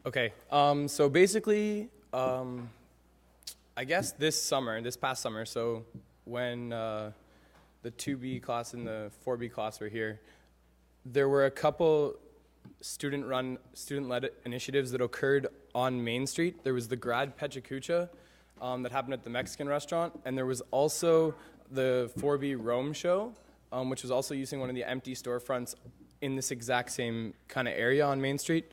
Okay, so basically, I guess this past summer, so when the 2B class and the 4B class were here, there were a couple student-led initiatives that occurred on Main Street. There was the Grad Pechacucha that happened at the Mexican restaurant, and there was also the 4B Rome show, which was also using one of the empty storefronts in this exact same kind of area on Main Street.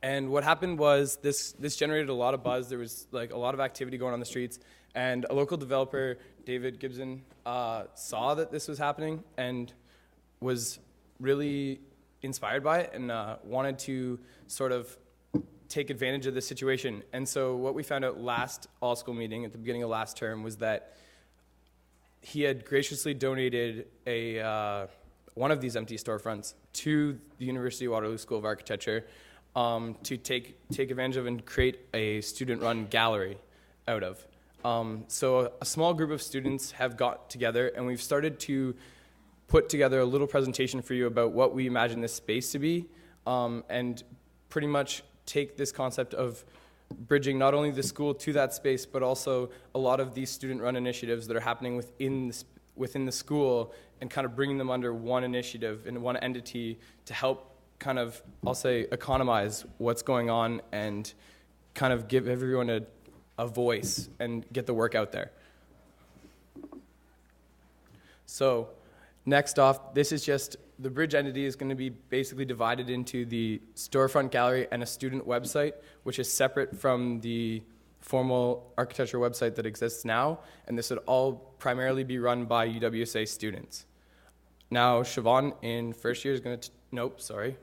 And what happened was this generated a lot of buzz. There was like a lot of activity going on the streets, and a local developer, David Gibson, saw that this was happening and was really inspired by it and wanted to sort of take advantage of this situation. And so what we found out last all-school meeting at the beginning of last term was that he had graciously donated one of these empty storefronts to the University of Waterloo School of Architecture to take advantage of and create a student-run gallery out of. So a small group of students have got together, and we've started to put together a little presentation for you about what we imagine this space to be, and pretty much take this concept of bridging not only the school to that space, but also a lot of these student-run initiatives that are happening within the school, and kind of bringing them under one initiative and one entity to help kind of, I'll say, economize what's going on and kind of give everyone a voice and get the work out there. So next off, this is just, the bridge entity is going to be basically divided into the storefront gallery and a student website, which is separate from the formal architecture website that exists now, and this would all primarily be run by UWSA students. Now, Siobhan in first year is going to,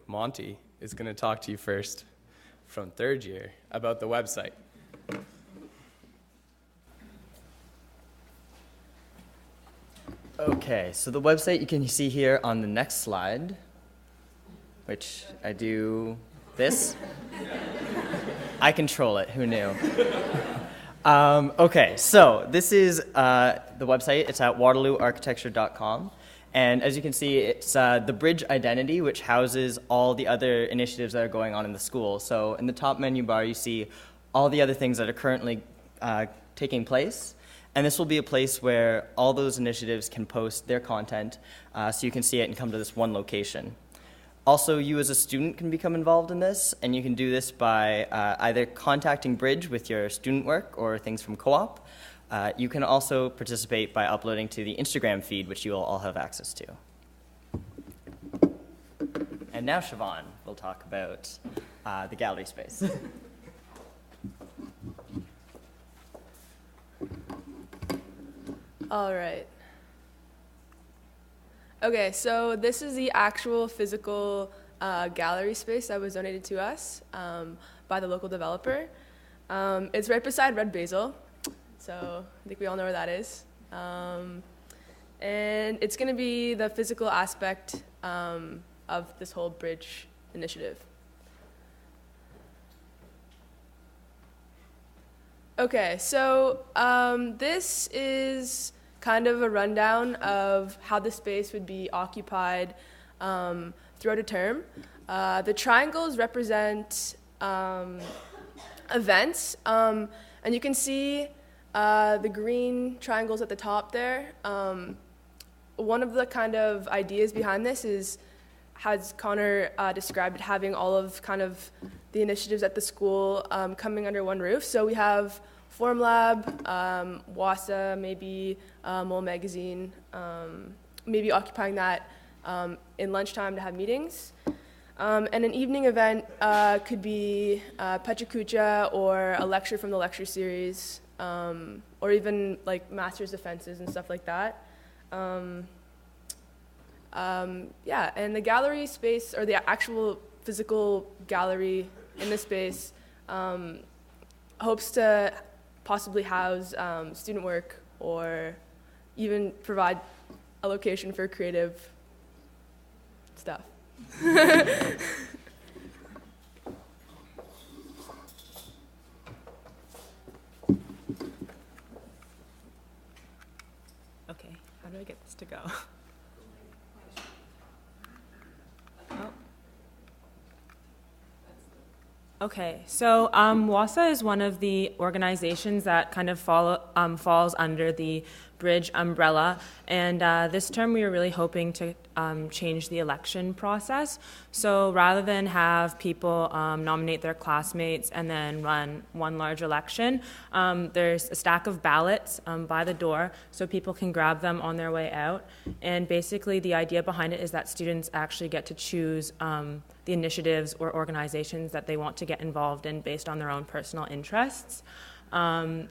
Monty is going to talk to you first from third year about the website. Okay, so the website you can see here on the next slide, which I do this. I control it, who knew? Okay, so this is the website. It's at waterlooarchitecture.com. And as you can see, it's the bridge identity, which houses all the other initiatives that are going on in the school. So in the top menu bar, you see all the other things that are currently taking place. And this will be a place where all those initiatives can post their content so you can see it and come to this one location. Also, you as a student can become involved in this, and you can do this by either contacting Bridge with your student work or things from co-op. You can also participate by uploading to the Instagram feed, which you will all have access to. And now Siobhan will talk about the gallery space. All right. Okay, so this is the actual physical gallery space that was donated to us by the local developer. It's right beside Red Basil, so I think we all know where that is. And it's going to be the physical aspect of this whole bridge initiative. Okay, so this is kind of a rundown of how the space would be occupied throughout a term. The triangles represent events, and you can see the green triangles at the top there. One of the kind of ideas behind this is, as Connor described it, having all of kind of the initiatives at the school coming under one roof. So we have Formlab, WASA, maybe Mole Magazine, maybe occupying that in lunchtime to have meetings. And an evening event could be Pechacucha or a lecture from the lecture series, or even like master's defenses and stuff like that. Yeah, and the gallery space, or the actual physical gallery in this space, hopes to possibly house student work or even provide a location for creative stuff. Okay, how do I get this to go? Oh. Okay, so WASA is one of the organizations that kind of falls under the Bridge umbrella, and this term we are really hoping to change the election process. So rather than have people nominate their classmates and then run one large election, there's a stack of ballots by the door so people can grab them on their way out. And basically the idea behind it is that students actually get to choose the initiatives or organizations that they want to get involved in based on their own personal interests.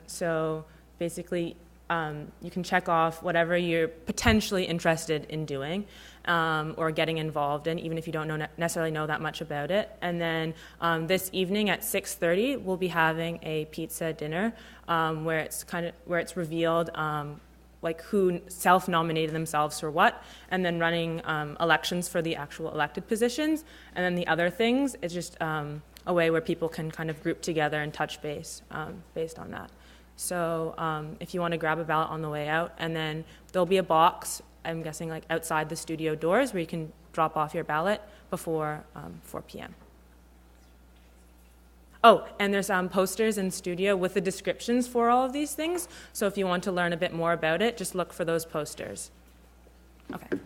So basically, you can check off whatever you're potentially interested in doing or getting involved in, even if you don't necessarily know that much about it. And then this evening at 6:30, we'll be having a pizza dinner where it's revealed like who self-nominated themselves for what, and then running elections for the actual elected positions. And then the other things is just a way where people can kind of group together and touch base based on that. So if you want to grab a ballot on the way out, and then there'll be a box, I'm guessing like outside the studio doors, where you can drop off your ballot before 4 p.m. Oh, and there's posters in studio with the descriptions for all of these things. So if you want to learn a bit more about it, just look for those posters. Okay.